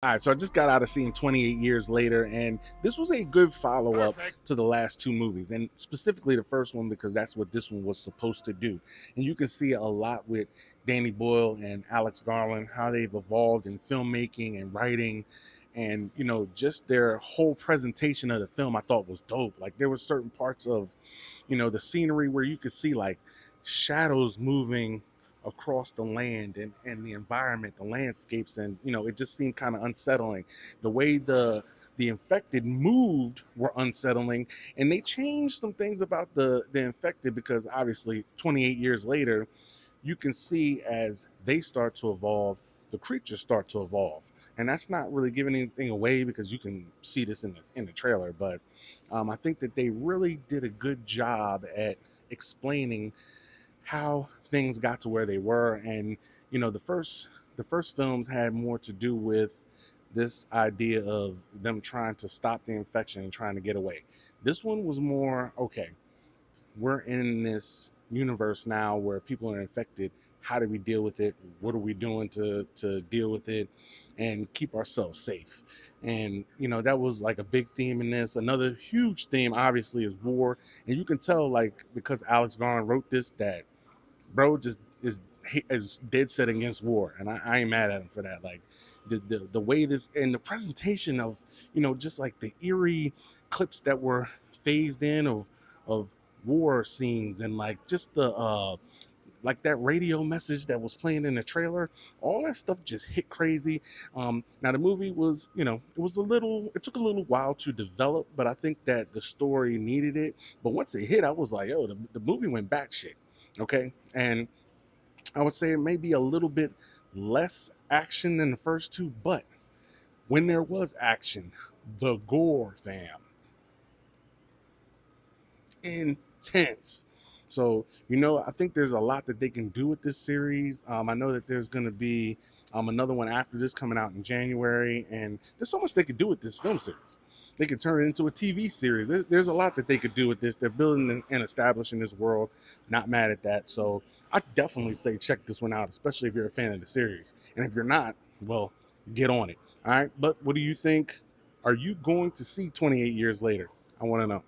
All right, so I just got out of seeing 28 Years Later, and this was a good follow up to the last two movies, and specifically the first one because that's what this one was supposed to do. And you can see a lot with Danny Boyle and Alex Garland, how they've evolved in filmmaking and writing, and just their whole presentation of the film. I thought was dope. Like there were certain parts of, the scenery where you could see like shadows moving across the land and the environment, the landscapes, and it just seemed kind of unsettling. The way the infected moved were unsettling, and they changed some things about the infected because obviously 28 years later, you can see as they start to evolve, the creatures start to evolve, and that's not really giving anything away because you can see this in the trailer. But I think that they really did a good job at explaining how things got to where they were. And the first films had more to do with this idea of them trying to stop the infection and trying to get away. This one was more okay, we're in this universe now where people are infected. How do we deal with it? What are we doing to deal with it and keep ourselves safe? And that was like a big theme in this. Another huge theme obviously is war. And you can tell, like, because Alex Garland wrote this, that bro just is dead set against war, and I ain't mad at him for that. Like the way this and the presentation of just like the eerie clips that were phased in of war scenes, and like just the like that radio message that was playing in the trailer, all that stuff just hit crazy. Now the movie was, it took a little while to develop, but I think that the story needed it. But once it hit, I was like, yo, the movie went batshit. Okay, and I would say it may be a little bit less action than the first two, but when there was action, the gore, fam, intense. So, I think there's a lot that they can do with this series. I know that there's going to be another one after this coming out in January, and there's so much they could do with this film series. They could turn it into a TV series. There's a lot that they could do with this. They're building and establishing this world. Not mad at that. So I definitely say check this one out, especially if you're a fan of the series. And if you're not, well, get on it. All right. But what do you think? Are you going to see 28 Years Later? I want to know.